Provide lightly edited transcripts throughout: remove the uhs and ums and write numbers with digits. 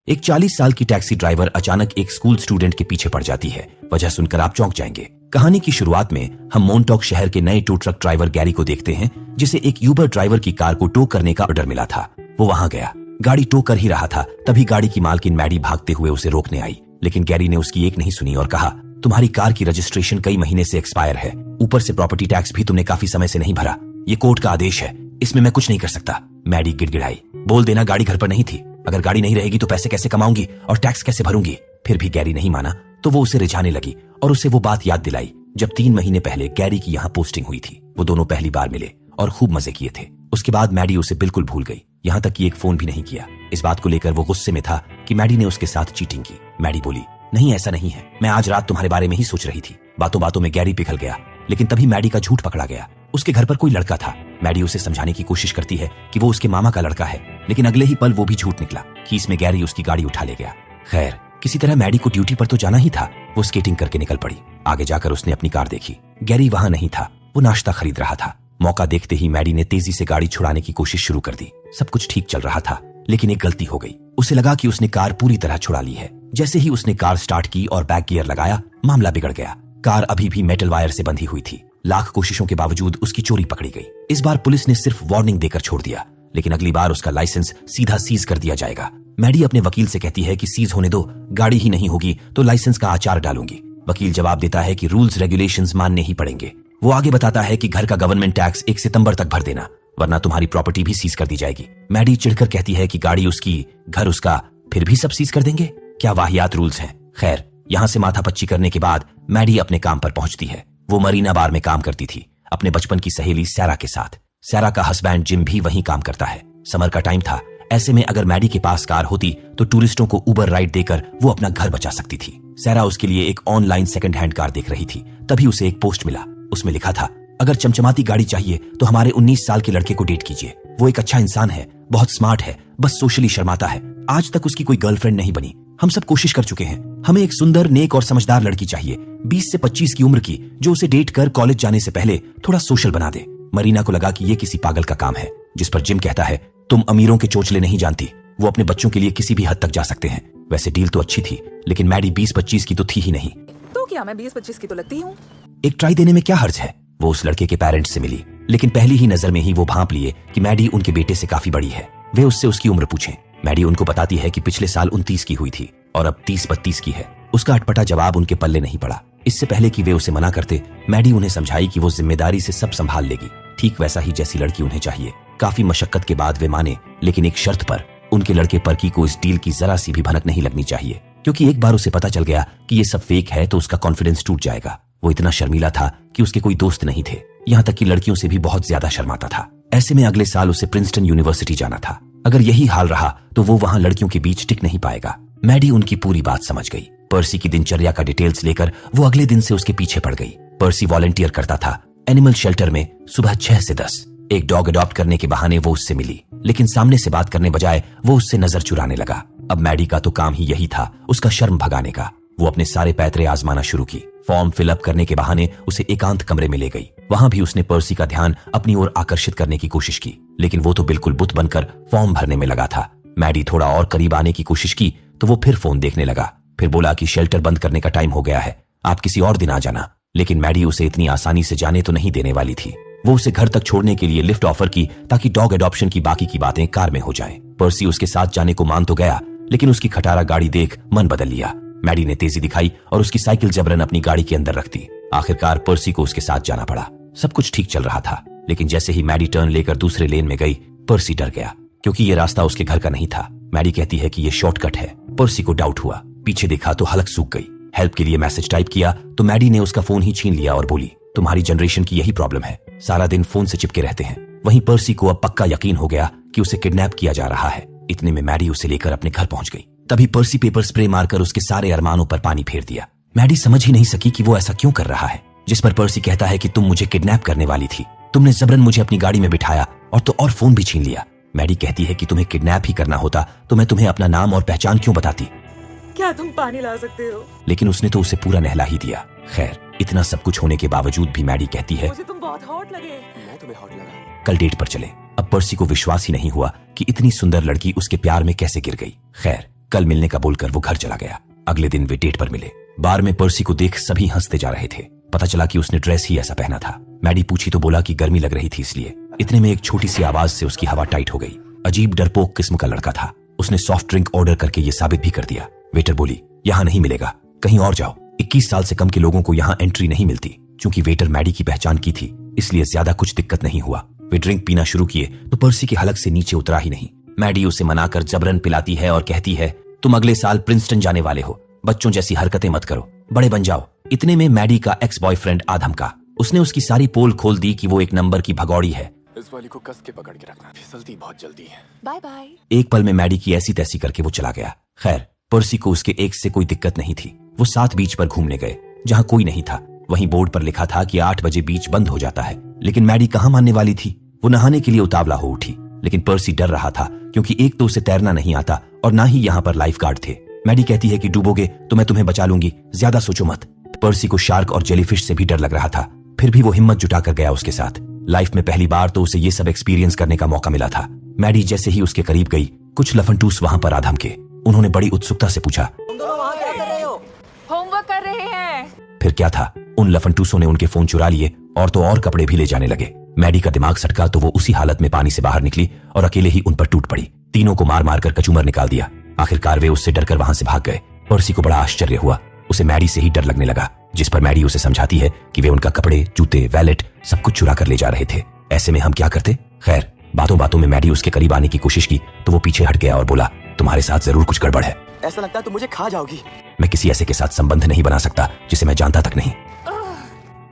एक 40 साल की टैक्सी ड्राइवर अचानक एक स्कूल स्टूडेंट के पीछे पड़ जाती है। वजह सुनकर आप चौंक जाएंगे। कहानी की शुरुआत में हम मोनटॉक शहर के नए टो ट्रक ड्राइवर गैरी को देखते हैं, जिसे एक यूबर ड्राइवर की कार को टो करने का ऑर्डर मिला था। वो वहां गया, गाड़ी टो कर ही रहा था, तभी गाड़ी की मालकिन मैडी भागते हुए उसे रोकने आई। लेकिन गैरी ने उसकी एक नहीं सुनी और कहा, तुम्हारी कार की रजिस्ट्रेशन कई महीने से एक्सपायर है, ऊपर से प्रॉपर्टी टैक्स भी तुमने काफी समय से नहीं भरा। ये कोर्ट का आदेश है, इसमें मैं कुछ नहीं कर सकता। मैडी गिड़गिड़ाई, बोल देना गाड़ी घर पर नहीं थी। अगर गाड़ी नहीं रहेगी तो पैसे कैसे कमाऊंगी और टैक्स कैसे भरूंगी। फिर भी गैरी नहीं माना तो वो उसे रिझाने लगी और उसे वो बात याद दिलाई जब 3 महीने पहले गैरी की यहाँ पोस्टिंग हुई थी। वो दोनों पहली बार मिले और खूब मजे किए थे। उसके बाद मैडी उसे बिल्कुल भूल गई, यहाँ तक कि एक फोन भी नहीं किया। इस बात को लेकर वो गुस्से में था कि मैडी ने उसके साथ चीटिंग की। मैडी बोली, नहीं ऐसा नहीं है, मैं आज रात तुम्हारे बारे में ही सोच रही थी। बातों बातों में गैरी पिघल गया, लेकिन तभी मैडी का झूठ पकड़ा गया। उसके घर पर कोई लड़का था। मैडी उसे समझाने की कोशिश करती है कि वो उसके मामा का लड़का है, लेकिन अगले ही पल वो भी झूठ निकला कि इसमें गैरी उसकी गाड़ी उठा ले गया। खैर, किसी तरह मैडी को ड्यूटी पर तो जाना ही था। वो स्केटिंग करके निकल पड़ी। आगे जाकर उसने अपनी कार देखी। गैरी वहां नहीं था, वो नाश्ता खरीद रहा था। मौका देखते ही मैडी ने तेजी से गाड़ी छुड़ाने की कोशिश शुरू कर दी। सब कुछ ठीक चल रहा था, लेकिन एक गलती हो गई। उसे लगा कि उसने कार पूरी तरह छुड़ा ली है। जैसे ही उसने कार स्टार्ट की और बैक गियर लगाया, मामला बिगड़ गया। कार अभी भी मेटल वायर से बंधी हुई थी। लाख कोशिशों के बावजूद उसकी चोरी पकड़ी गई। इस बार पुलिस ने सिर्फ वार्निंग देकर छोड़ दिया, लेकिन अगली बार उसका लाइसेंस सीधा सीज कर दिया जाएगा। मैडी अपने वकील से कहती है कि सीज होने दो, गाड़ी ही नहीं होगी तो लाइसेंस का आचार डालूंगी। वकील जवाब देता है कि रूल्स रेगुलेशंस मानने ही पड़ेंगे। वो आगे बताता है कि घर का गवर्नमेंट टैक्स 1 सितंबर तक भर देना, वरना तुम्हारी प्रॉपर्टी भी सीज कर दी जाएगी। मैडी चिढ़कर कहती है कि गाड़ी उसकी, घर उसका, फिर भी सब सीज कर देंगे। क्या वाहियात रूल्स हैं। खैर, यहाँ से माथापच्ची करने के बाद मैडी अपने काम पर पहुंचती है। वो मरीना बार में काम करती थी अपने बचपन की सहेली सैरा के साथ। सैरा का हस्बैंड जिम भी वहीं काम करता है। समर का टाइम था, ऐसे में अगर मैडी के पास कार होती तो टूरिस्टों को उबर राइड देकर वो अपना घर बचा सकती थी। सैरा उसके लिए एक ऑनलाइन सेकंड हैंड कार देख रही थी। तभी उसे एक पोस्ट मिला। उसमें लिखा था, अगर चमचमाती गाड़ी चाहिए तो हमारे 19 साल के लड़के को डेट कीजिए। वो एक अच्छा इंसान है, बहुत स्मार्ट है, बस सोशली शर्माता है। आज तक उसकी कोई गर्लफ्रेंड नहीं बनी। हम सब कोशिश कर चुके हैं। हमें एक सुंदर, नेक और समझदार लड़की चाहिए, 20 से 25 की उम्र की, जो उसे डेट कर कॉलेज जाने से पहले थोड़ा सोशल बना दे। मरीना को लगा कि ये किसी पागल का काम है, जिस पर जिम कहता है, तुम अमीरों के चोचले नहीं जानती, वो अपने बच्चों के लिए किसी भी हद तक जा सकते हैं। वैसे डील तो अच्छी थी, लेकिन मैडी 20-25 की तो थी ही नहीं। तो क्या मैं 20-25 की तो लगती हूँ? एक ट्राई देने में क्या हर्ज है। वो उस लड़के के पेरेंट्स से मिली, लेकिन पहली ही नजर में ही वो भांप लिए कि मैडी उनके बेटे से काफी बड़ी है। वे उससे उसकी उम्र पूछें। मैडी उनको बताती है कि पिछले साल 29 की हुई थी और अब 30-32 की है। उसका अटपटा जवाब उनके पल्ले नहीं पड़ा। इससे पहले कि वे उसे मना करते, मैडी उन्हें समझाई कि वो जिम्मेदारी से सब संभाल लेगी, ठीक वैसा ही जैसी लड़की उन्हें चाहिए। काफी मशक्कत के बाद वे माने, लेकिन एक शर्त पर। उनके लड़के पर्की को इस डील की जरा सी भी भनक नहीं लगनी चाहिए, क्योंकि एक बार उसे पता चल गया कि ये सब फेक है तो उसका कॉन्फिडेंस टूट जाएगा। वो इतना शर्मीला था कि उसके कोई दोस्त नहीं थे, यहाँ तक कि लड़कियों से भी बहुत ज्यादा शर्माता था। ऐसे में अगले साल उसे प्रिंसटन यूनिवर्सिटी जाना था। अगर यही हाल रहा तो वो वहां लड़कियों के बीच टिक नहीं पाएगा। मैडी उनकी पूरी बात समझ गई। पर्सी की दिनचर्या का डिटेल्स लेकर वो अगले दिन से उसके पीछे पड़ गई। पर्सी वॉलंटियर करता था एनिमल शेल्टर में सुबह 6 से 10। एक डॉग अडॉप्ट करने के बहाने वो उससे मिली, लेकिन सामने से बात करने बजाय वो उससे नजर चुराने लगा। अब मैडी का तो काम ही यही था, उसका शर्म भगाने का। वो अपने सारे पैतरे आजमाना शुरू की। फॉर्म फिलअप करने के बहाने उसे एकांत कमरे में ले गई। वहां भी उसने पर्सी का ध्यान अपनी ओर आकर्षित करने की कोशिश की, लेकिन वो तो बिल्कुल बुत बनकर फॉर्म भरने में लगा था। मैडी थोड़ा और करीब आने की कोशिश की तो वो फिर फोन देखने लगा। फिर बोला कि शेल्टर बंद करने का टाइम हो गया है, आप किसी और दिन आ जाना। लेकिन मैडी उसे इतनी आसानी से जाने तो नहीं देने वाली थी। वो उसे घर तक छोड़ने के लिए लिफ्ट ऑफर की ताकि डॉग एडॉप्शन की बाकी की बातें कार में हो जाएं। पर्सी उसके साथ जाने को मान तो गया, लेकिन उसकी खटारा गाड़ी देख मन बदल लिया। मैडी ने तेजी दिखाई और उसकी साइकिल जबरन अपनी गाड़ी के अंदर रख दी। आखिरकार पर्सी को उसके साथ जाना पड़ा। सब कुछ ठीक चल रहा था, लेकिन जैसे ही मैडी टर्न लेकर दूसरे लेन में गई, पर्सी डर गया, क्योंकि ये रास्ता उसके घर का नहीं था। मैडी कहती है कि ये शॉर्टकट है। पर्सी को डाउट हुआ, पीछे देखा तो हलक सूख गई। हेल्प के लिए मैसेज टाइप किया तो मैडी ने उसका फोन ही छीन लिया और बोली, तुम्हारी जनरेशन की यही प्रॉब्लम है, सारा दिन फोन से चिपके रहते हैं। वहीं पर्सी को अब पक्का यकीन हो गया कि उसे किडनैप किया जा रहा है। इतने में मैडी उसे लेकर अपने घर पहुंच गई। तभी पर्सी पेपर स्प्रे मारकर उसके सारे अरमानों पर पानी फेर दिया। मैडी समझ ही नहीं सकी कि वो ऐसा क्यों कर रहा है। जिस पर पर्सी कहता है कि तुम मुझे किडनैप करने वाली थी, तुमने जबरन मुझे अपनी गाड़ी में बिठाया और फोन भी छीन लिया। मैडी कहती है कि तुम्हें किडनैप ही करना होता तो मैं तुम्हें अपना नाम और पहचान क्यों बताती। क्या तुम पानी ला सकते हो? लेकिन उसने तो उसे पूरा नहला ही दिया। खैर, इतना सब कुछ होने के बावजूद भी मैडी कहती है, मुझे तुम बहुत हॉट लगे। मैं तुम्हें हॉट लगा। कल डेट पर चले। अब पर्सी को विश्वास ही नहीं हुआ कि इतनी सुंदर लड़की उसके प्यार में कैसे गिर गई। खैर, कल मिलने का बोलकर वो घर चला गया। अगले दिन वे डेट पर मिले। बार में पर्सी को देख सभी हंसते जा रहे थे। पता चला कि उसने ड्रेस ही ऐसा पहना था। मैडी पूछी तो बोला कि गर्मी लग रही थी इसलिए। इतने में एक छोटी सी आवाज से उसकी हवा टाइट हो गई। अजीब डरपोक किस्म का लड़का था। उसने सॉफ्ट ड्रिंक ऑर्डर करके ये साबित भी कर दिया। वेटर बोली, यहाँ नहीं मिलेगा, कहीं और जाओ। 21 साल से कम के लोगों को यहाँ एंट्री नहीं मिलती। चूंकि वेटर मैडी की पहचान की थी इसलिए ज्यादा कुछ दिक्कत नहीं हुआ। वे ड्रिंक पीना शुरू किए तो पर्सी की हलक से नीचे उतरा ही नहीं। मैडी उसे मनाकर जबरन पिलाती है और कहती है, तुम अगले साल प्रिंसटन जाने वाले हो, बच्चों जैसी हरकतें मत करो, बड़े बन जाओ। इतने में मैडी का एक्स बॉयफ्रेंड आधम का। उसने उसकी सारी पोल खोल दी कि वो एक नंबर की भगौड़ी है। इस वाली को कस के पकड़ के रखना, फिसलती बहुत जल्दी है। Bye bye. एक पल में मैडी की ऐसी तैसी करके वो चला गया। खैर, पर्सी को उसके एक्स से कोई दिक्कत नहीं थी। वो साथ बीच पर घूमने गए जहां कोई नहीं था। वहीं बोर्ड पर लिखा था कि 8 बजे बीच बंद हो जाता है, लेकिन मैडी कहां मानने वाली थी। वो नहाने के लिए उतावला हो उठी, लेकिन पर्सी डर रहा था क्योंकि एक तो उसे तैरना नहीं आता और ना ही यहाँ पर लाइफ गार्ड थे। मैडी कहती है कि डूबोगे तो मैं तुम्हें बचा लूंगी, ज्यादा सोचो मत। पर्सी को शार्क और जेलीफिश से भी डर लग रहा था, फिर भी वो हिम्मत जुटाकर गया उसके साथ। लाइफ में पहली बार तो उसे ये सब एक्सपीरियंस करने का मौका मिला था। मैडी जैसे ही उसके करीब गई, कुछ लफनटूस वहां पर आधम के। उन्होंने बड़ी उत्सुकता से पूछा, तुम दोनों वहाँ क्या कर रहे हो? होमवर्क कर रहे हैं। फिर क्या था, उन लफनटूसों ने उनके फोन चुरा लिए और तो और कपड़े भी ले जाने लगे। मैडी का दिमाग सटका तो वो उसी हालत में पानी से बाहर निकली और अकेले ही उन पर टूट पड़ी। तीनों को मार मार कर कचूमर निकाल दिया। आखिरकार वे उससे डरकर वहां से भाग गए। पर्सी को बड़ा आश्चर्य हुआ। उसे मैडी से ही डर लगने लगा, जिस पर मैडी उसे समझाती है कि वे उनका कपड़े, जूते, वैलेट सब कुछ चुरा कर ले जा रहे थे। ऐसे में हम क्या करते। खैर, बातों बातों में मैडी उसके करीब आने की कोशिश की तो वो पीछे हट गया और बोला, तुम्हारे साथ जरूर कुछ गड़बड़ है। ऐसा लगता है तुम मुझे खा जाओगी। मैं किसी ऐसे के साथ संबंध नहीं बना सकता जिसे मैं जानता तक नहीं।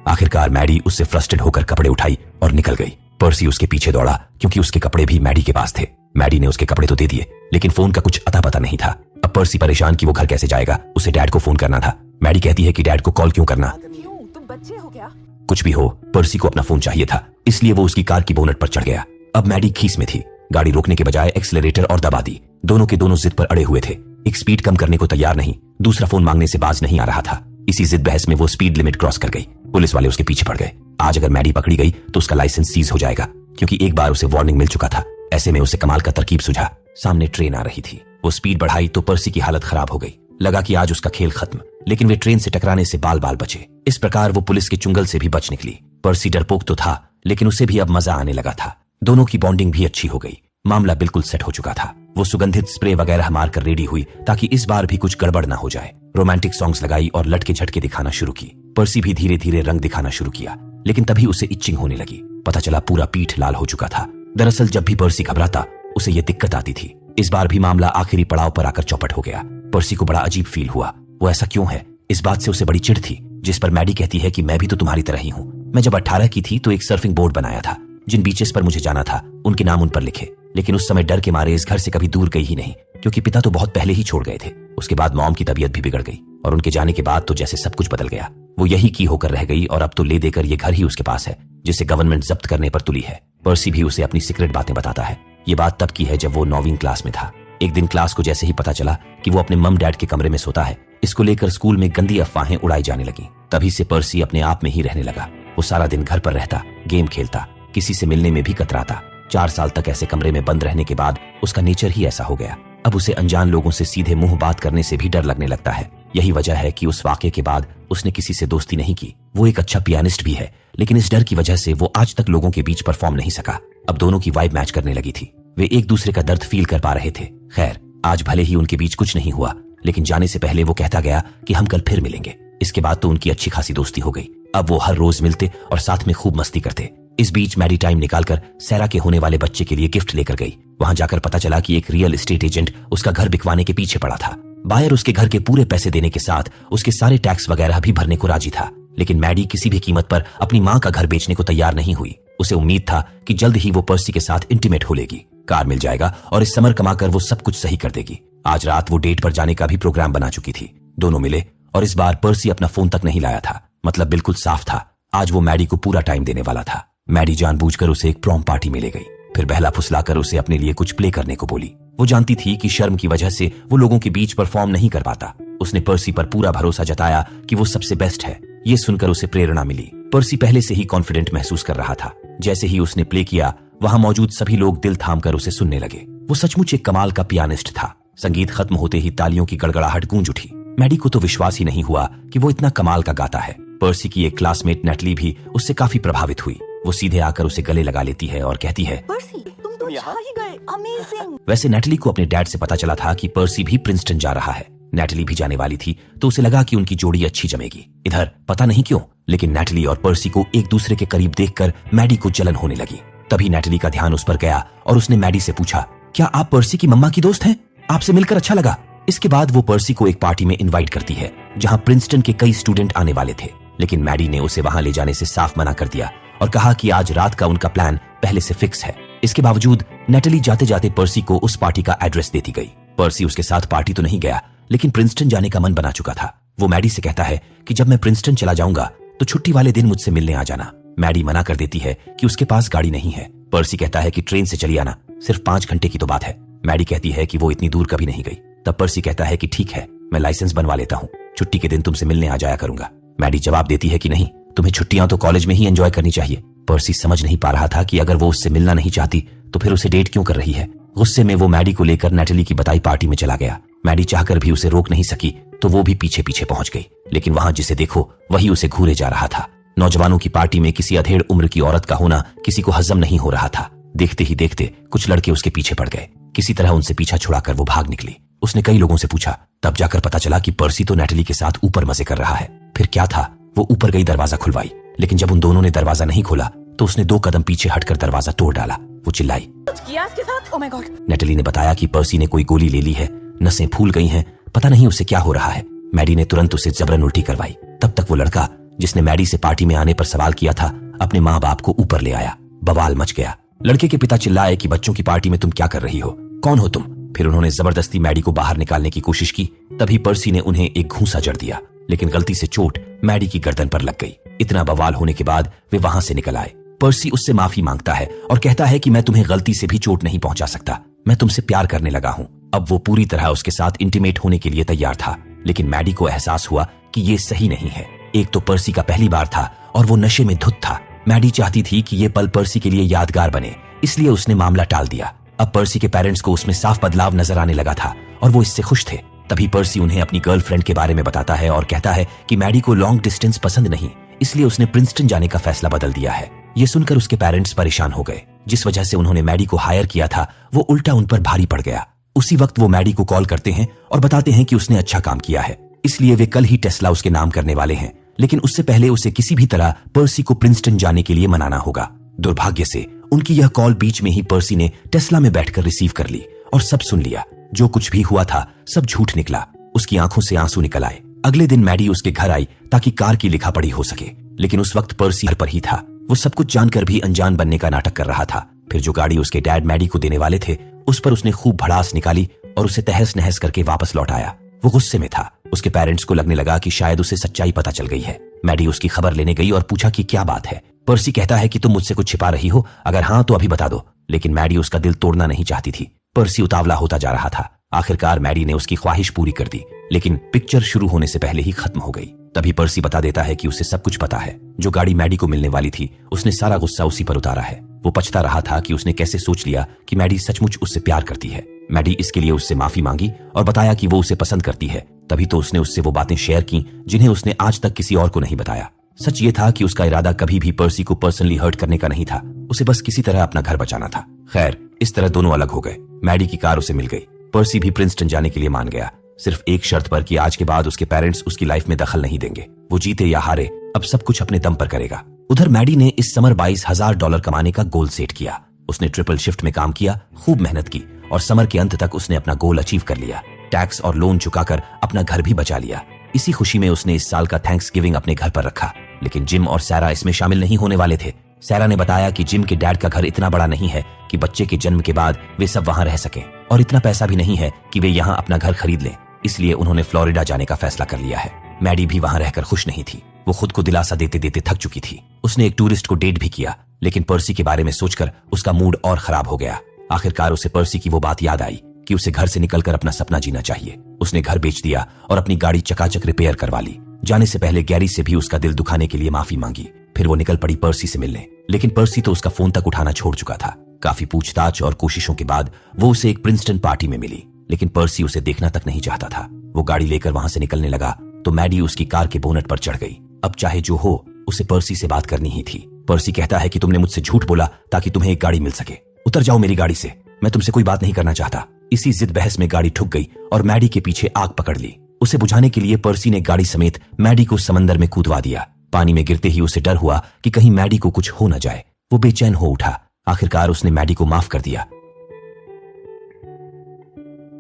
आखिरकार मैडी उससे फ्रस्ट्रेट होकर कपड़े उठाई और निकल गई। पर्सी उसके पीछे दौड़ा क्योंकि उसके कपड़े भी मैडी के पास थे। मैडी ने उसके कपड़े तो दे दिए, लेकिन फोन का कुछ अता पता नहीं था। अब पर्सी परेशान कि वो घर कैसे जाएगा। उसे डैड को फोन करना था। मैडी कहती है कि डैड को कॉल क्यों करना। क्यों, तुम बच्चे हो क्या? कुछ भी हो, पर्सी को अपना फोन चाहिए था, इसलिए वो उसकी कार की बोनट पर चढ़ गया। अब मैडी खीस में थी। गाड़ी रोकने के बजाय एक्सीलरेटर और दबा दी। दोनों के दोनों जिद पर अड़े हुए थे। एक स्पीड कम करने को तैयार नहीं, दूसरा फोन मांगने से बाज नहीं आ रहा था। इसी जिद बहस में वो स्पीड लिमिट क्रॉस कर गई। पुलिस वाले उसके पीछे पड़ गए। आज अगर मैडी पकड़ी गई तो उसका लाइसेंस सीज हो जाएगा, क्योंकि एक बार उसे वार्निंग मिल चुका था। ऐसे में उसे कमाल का तरकीब सूझा। सामने ट्रेन आ रही थी। वो स्पीड बढ़ाई तो पर्सी की हालत खराब हो गई। लगा कि आज उसका खेल खत्म, लेकिन वे ट्रेन से टकराने से बाल बाल बचे। इस प्रकार वो पुलिस के चुंगल से भी बच निकली। पर्सी डरपोक तो था, लेकिन उसे भी अब मजा आने लगा था। दोनों की बॉन्डिंग भी अच्छी हो गई। मामला बिल्कुल सेट हो चुका था। वो सुगंधित स्प्रे वगैरह मारकर रेडी हुई ताकि इस बार भी कुछ गड़बड़ ना हो जाए। रोमांटिक सॉन्ग्स लगाई और लटके झटके दिखाना शुरू की। पर्सी भी धीरे धीरे रंग दिखाना शुरू किया, लेकिन तभी उसे इचिंग होने लगी। पता चला पूरा पीठ लाल हो चुका था। दरअसल जब भी पर्सी घबराता उसे ये दिक्कत आती थी। इस बार भी मामला आखिरी पड़ाव पर आकर चौपट हो गया। पर्सी को बड़ा अजीब फील हुआ। वो ऐसा क्यों है, इस बात से उसे बड़ी चिढ़ थी। जिस पर मैडी कहती है कि मैं भी तो तुम्हारी तरह ही हूँ। मैं जब 18 की थी तो एक सर्फिंग बोर्ड बनाया था। जिन बीचेस पर मुझे जाना था उनके नाम उन पर लिखे, लेकिन उस समय डर के मारे इस घर से कभी दूर गई ही नहीं, क्योंकि पिता तो बहुत पहले ही छोड़ गए थे। उसके बाद मॉम की तबीयत भी बिगड़ गई और उनके जाने के बाद तो जैसे सब कुछ बदल गया। वो यही की होकर रह गई और अब तो ले देकर ये घर ही उसके पास है, जिसे गवर्नमेंट जब्त करने पर तुली है। पर्सी भी उसे अपनी सीक्रेट बातें बताता है। ये बात तब की है जब वो 9वीं क्लास में था। एक दिन क्लास को जैसे ही पता चला कि वो अपने मम डैड के कमरे में सोता है, इसको लेकर स्कूल में गंदी अफवाहें उड़ाई जाने लगी। तभी से पर्सी अपने आप में ही रहने लगा। वो सारा दिन घर पर रहता, गेम खेलता, किसी से मिलने में भी कतराता। 4 साल तक ऐसे कमरे में बंद रहने के बाद उसका नेचर ही ऐसा हो गया। अब उसे अनजान लोगों से सीधे मुंह बात करने से भी डर लगने लगता है। यही वजह है कि उस वाकये के बाद उसने किसी से दोस्ती नहीं की। वो एक अच्छा पियानिस्ट भी है, लेकिन इस डर की वजह से वो आज तक लोगों के बीच परफॉर्म नहीं सका। अब दोनों की वाइब मैच करने लगी थी। वे एक दूसरे का दर्द फील कर पा रहे थे। खैर, आज भले ही उनके बीच कुछ नहीं हुआ, लेकिन जाने से पहले वो कहता गया कि हम कल फिर मिलेंगे। इसके बाद तो उनकी अच्छी खासी दोस्ती हो गई। अब वो हर रोज मिलते और साथ में खूब मस्ती करते। इस बीच मैडी टाइम निकालकर सैरा के होने वाले बच्चे के लिए गिफ्ट लेकर गई। वहां जाकर पता चला कि एक रियल एस्टेट एजेंट उसका घर बिकवाने के पीछे पड़ा था। बायर उसके घर के पूरे पैसे देने के साथ उसके सारे टैक्स वगैरह भी भरने को राजी था, लेकिन मैडी किसी भी कीमत पर अपनी माँ का घर बेचने को तैयार नहीं हुई। उसे उम्मीद था कि जल्द ही वो पर्सी के साथ इंटीमेट हो लेगी, कार मिल जाएगा और इस समर कमाकर वो सब कुछ सही कर देगी। आज रात वो डेट पर जाने का भी प्रोग्राम बना चुकी थी। दोनों मिले और इस बार पर्सी अपना फोन तक नहीं लाया था। मतलब बिल्कुल साफ था, आज वो मैडी को पूरा टाइम देने वाला था। मैडी जानबूझकर उसे एक प्रॉम पार्टी में ले गई, फिर बहला फुसलाकर उसे अपने लिए कुछ प्ले करने को बोली। वो जानती थी कि शर्म की वजह से वो लोगों के बीच परफॉर्म नहीं कर पाता। उसने पर्सी पर पूरा भरोसा जताया कि वो सबसे बेस्ट है। ये सुनकर उसे प्रेरणा मिली। पर्सी पहले से ही कॉन्फिडेंट महसूस कर रहा था। जैसे ही उसने प्ले किया, वहां मौजूद सभी लोग दिल थाम कर उसे सुनने लगे। वो सचमुच एक कमाल का पियानिस्ट था। संगीत खत्म होते ही तालियों की गड़गड़ाहट गूंज उठी। मैडी को तो विश्वास ही नहीं हुआ कि वो इतना कमाल का गाता है। पर्सी की एक क्लासमेट नेटली भी उससे काफी प्रभावित हुई। वो सीधे आकर उसे गले लगा लेती है और कहती है, पर्सी, तुम तो यहाँ? छा ही गए, अमेजिंग। वैसे नेटली को अपने डैड से पता चला था कि पर्सी भी प्रिंसटन जा रहा है। नेटली भी जाने वाली थी तो उसे लगा कि उनकी जोड़ी अच्छी जमेगी। इधर पता नहीं क्यों, लेकिन नेटली और पर्सी को एक दूसरे के करीब देखकर मैडी को जलन होने लगी। तभी नेटली का ध्यान उस पर गया और उसने मैडी से पूछा, क्या आप पर्सी की मम्मा की दोस्त हैं? आपसे मिलकर अच्छा लगा। इसके बाद वो पर्सी को एक पार्टी में इनवाइट करती है जहां प्रिंसटन के कई स्टूडेंट आने वाले थे, लेकिन मैडी ने उसे वहां ले जाने से साफ मना कर दिया और कहा कि आज रात का उनका प्लान पहले से फिक्स है। इसके बावजूद नेटली जाते जाते पर्सी को उस पार्टी का एड्रेस देती गई। पर्सी उसके साथ पार्टी तो नहीं गया, लेकिन प्रिंसटन जाने का मन बना चुका था। वो मैडी से कहता है कि जब मैं प्रिंसटन चला जाऊंगा तो छुट्टी वाले दिन मुझसे मिलने आ जाना। मैडी मना कर देती है कि उसके पास गाड़ी नहीं है। पर्सी कहता है कि ट्रेन से चली आना, सिर्फ 5 घंटे की तो बात है। मैडी कहती है कि वो इतनी दूर कभी नहीं गई। तब पर्सी कहता है कि ठीक है, मैं लाइसेंस बनवा लेता हूँ, छुट्टी के दिन तुमसे मिलने आ जाया करूंगा। मैडी जवाब देती है कि नहीं, तुम्हें छुट्टियां तो कॉलेज में ही एंजॉय करनी चाहिए। पर्सी समझ नहीं पा रहा था कि अगर वो उससे मिलना नहीं चाहती तो फिर उसे डेट क्यों कर रही है। गुस्से में वो मैडी को लेकर नेटली की बताई पार्टी में चला गया। मैडी चाहकर भी उसे रोक नहीं सकी तो वो भी पीछे पीछे पहुंच गई, लेकिन वहां जिसे देखो वही उसे घूरे जा रहा था। नौजवानों की पार्टी में किसी अधेड़ उम्र की औरत का होना किसी को हजम नहीं हो रहा था। देखते ही देखते कुछ लड़के उसके पीछे पड़ गए। किसी तरह उनसे पीछा छुड़ाकर वो भाग निकली। उसने कई लोगों से पूछा, तब जाकर पता चला कि पर्सी तो नेटली के साथ ऊपर मजे कर रहा है। फिर क्या था, वो ऊपर गई दरवाजा खुलवाई, लेकिन जब उन दोनों ने दरवाजा नहीं खोला तो उसने 2 कदम पीछे हटकर दरवाजा तोड़ डाला। वो चिल्लाई। कुछ किया इसके साथ? Oh my God. नेटली ने बताया कि पर्सी ने कोई गोली ले ली है, नसें फूल गई हैं, पता नहीं उसे क्या हो रहा है। मैडी ने तुरंत उसे जबरन उल्टी करवाई। तब तक वो लड़का जिसने मैडी से पार्टी में आने पर सवाल किया था अपने माँ बाप को ऊपर ले आया। बवाल मच गया। लड़के के पिता चिल्लाए कि बच्चों की पार्टी में तुम क्या कर रही हो, कौन हो तुम? फिर उन्होंने जबरदस्ती मैडी को बाहर निकालने की कोशिश की। तभी पर्सी ने उन्हें एक घूंसा जड़ दिया, लेकिन गलती से चोट मैडी की गर्दन पर लग गई। इतना बवाल होने के बाद वे वहां से निकल आए। पर्सी उससे माफी मांगता है और कहता है कि मैं तुम्हें गलती से भी चोट नहीं पहुंचा सकता, मैं तुमसे प्यार करने लगा हूं। अब वो पूरी तरह उसके साथ इंटीमेट होने के लिए तैयार था, लेकिन मैडी को एहसास हुआ कि ये सही नहीं है। एक तो पर्सी का पहली बार था और वो नशे में धुत था। मैडी चाहती थी कि ये पल पर्सी के लिए यादगार बने, इसलिए उसने मामला टाल दिया। अब पर्सी के पेरेंट्स को उसमें साफ बदलाव नजर आने लगा था और वो इससे खुश थे। तभी पर्सी उन्हें अपनी गर्लफ्रेंड के बारे में बताता है और कहता है कि मैडी को लॉन्ग डिस्टेंस पसंद नहीं, इसलिए उसने प्रिंसटन जाने का फैसला बदल दिया है। ये सुनकर उसके पेरेंट्स परेशान हो गए। जिस वजह से उन्होंने मैडी को हायर किया था वो उल्टा उन पर भारी पड़ गया। उसी वक्त वो मैडी को कॉल करते हैं और बताते हैं कि उसने अच्छा काम किया है, इसलिए वे कल ही टेस्ला उसके नाम करने वाले हैं, लेकिन उससे पहले उसे किसी भी तरह पर्सी को प्रिंसटन जाने के लिए मनाना होगा। दुर्भाग्य से उनकी यह कॉल बीच में ही पर्सी ने टेस्ला में बैठकर रिसीव कर ली और सब सुन लिया। जो कुछ भी हुआ था सब झूठ निकला। उसकी आंखों से आंसू निकल आए। अगले दिन मैडी उसके घर आई ताकि कार की लिखा पढ़ी हो सके, लेकिन उस वक्त पर्सी घर पर ही था। वो सब कुछ जानकर भी अनजान बनने का नाटक कर रहा था। फिर जो गाड़ी उसके डैड मैडी को देने वाले थे उस पर उसने खूब भड़ास निकाली और उसे तहस नहस करके वापस लौट आया। वो गुस्से में था। उसके पेरेंट्स को लगने लगा कि शायद उसे सच्चाई पता चल गई है। मैडी उसकी खबर लेने गई और पूछा कि क्या बात है। पर्सी कहता है कि तुम मुझसे कुछ छिपा रही हो, अगर हाँ तो अभी बता दो, लेकिन मैडी उसका दिल तोड़ना नहीं चाहती थी। पर्सी उतावला होता जा रहा था। आखिरकार मैडी ने उसकी ख्वाहिश पूरी कर दी, लेकिन पिक्चर शुरू होने से पहले ही खत्म हो गई। तभी पर्सी बता देता है कि उसे सब कुछ पता है। जो गाड़ी मैडी को मिलने वाली थी उसने सारा गुस्सा उसी पर उतारा है। वो पछता रहा था कि उसने कैसे सोच लिया कि मैडी सचमुच उससे प्यार करती है। मैडी इसके लिए उससे माफी मांगी और बताया कि वो उसे पसंद करती है। तभी तो उसने उससे वो बातें शेयर की जिन्हें उसने आज तक किसी और को नहीं बताया। सच ये था कि उसका इरादा कभी भी पर्सी को पर्सनली हर्ट करने का नहीं था, उसे बस किसी तरह अपना घर बचाना था। खैर, इस तरह दोनों अलग हो गए। मैडी की कार उसे मिल गई। पर्सी भी प्रिंसटन जाने के लिए मान गया, सिर्फ एक शर्त पर कि आज के बाद उसके पेरेंट्स उसकी लाइफ में दखल नहीं देंगे। वो जीते या हारे अब सब कुछ अपने दम पर करेगा। उधर मैडी ने इस समर $22,000 कमाने का गोल सेट किया। उसने ट्रिपल शिफ्ट में काम किया, खूब मेहनत की और समर के अंत तक उसने अपना गोल अचीव कर लिया। टैक्स और लोन चुकाकर अपना घर भी बचा लिया। इसी खुशी में उसने इस साल का थैंक्सगिविंग अपने घर पर रखा, लेकिन जिम और सैरा इसमें शामिल नहीं होने वाले थे। सैरा ने बताया कि जिम के डैड का घर इतना बड़ा नहीं है कि बच्चे के जन्म के बाद वे सब वहां रह सकें, और इतना पैसा भी नहीं है कि वे यहाँ अपना घर खरीद लें, इसलिए उन्होंने फ्लोरिडा जाने का फैसला कर लिया है। मैडी भी वहां रहकर खुश नहीं थी। वो खुद को दिलासा देते देते थक चुकी थी। उसने एक टूरिस्ट को डेट भी किया, लेकिन पर्सी के बारे में सोचकर उसका मूड और खराब हो गया। आखिरकार उसे पर्सी की वो बात याद आई कि उसे घर से निकलकर अपना सपना जीना चाहिए। उसने घर बेच दिया और अपनी गाड़ी चकाचक रिपेयर करवा ली। जाने से पहले गैरी से भी उसका दिल दुखाने के लिए माफी मांगी। फिर वो निकल पड़ी पर्सी से मिलने, लेकिन पर्सी तो उसका फोन तक उठाना छोड़ चुका था। काफी पूछताछ और कोशिशों के बाद वो उसे एक प्रिंसटन पार्टी में मिली। लेकिन पर्सी उसे देखना तक नहीं चाहता था। वो गाड़ी लेकर वहां से निकलने लगा तो मैडी उसकी कार के बोनट पर चढ़ गई। अब चाहे जो हो, उसे पर्सी से बात करनी ही थी। पर्सी कहता है कि तुमने मुझसे झूठ बोला ताकि तुम्हें एक गाड़ी मिल सके। उतर जाओ मेरी गाड़ी से, मैं तुमसे कोई बात नहीं करना चाहता। इसी जिद बहस में गाड़ी ठुक गई और मैडी के पीछे आग पकड़ ली। उसे बुझाने के लिए पर्सी ने गाड़ी समेत मैडी को समंदर में कूदवा दिया। पानी में गिरते ही उसे डर हुआ कि कहीं मैडी को कुछ हो न जाए। वो बेचैन हो उठा। आखिरकार उसने मैडी को माफ कर दिया।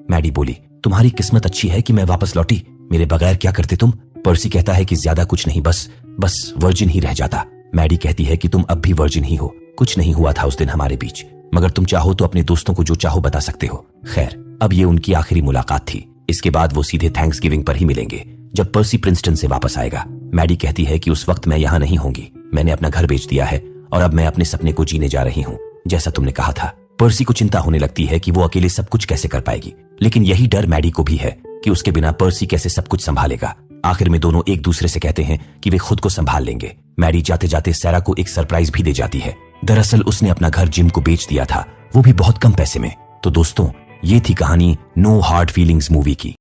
मैडी बोली, तुम्हारी किस्मत अच्छी है कि मैं वापस लौटी। मेरे बगैर क्या करते तुम? पर्सी कहता है कि ज्यादा कुछ नहीं, बस वर्जिन ही रह जाता। मैडी कहती है कि तुम अब भी वर्जिन ही हो, कुछ नहीं हुआ था उस दिन हमारे बीच, मगर तुम चाहो तो अपने दोस्तों को जो चाहो बता सकते हो। खैर, अब ये उनकी आखिरी मुलाकात थी। इसके बाद वो सीधे थैंक्सगिविंग पर ही मिलेंगे, जब पर्सी प्रिंसटन से वापस आएगा। मैडी कहती है कि उस वक्त मैं यहाँ नहीं होंगी, मैंने अपना घर बेच दिया है और अब मैं अपने सपने को जीने जा रही हूँ, जैसा तुमने कहा था। पर्सी को चिंता होने लगती है कि वो अकेले सब कुछ कैसे कर पाएगी, लेकिन यही डर मैडी को भी है कि उसके बिना पर्सी कैसे सब कुछ संभालेगा। आखिर में दोनों एक दूसरे से कहते हैं कि वे खुद को संभाल लेंगे। मैडी जाते जाते सैरा को एक सरप्राइज भी दे जाती है। दरअसल उसने अपना घर जिम को बेच दिया था, वो भी बहुत कम पैसे में। तो दोस्तों, ये थी कहानी नो हार्ड फीलिंग्स मूवी की।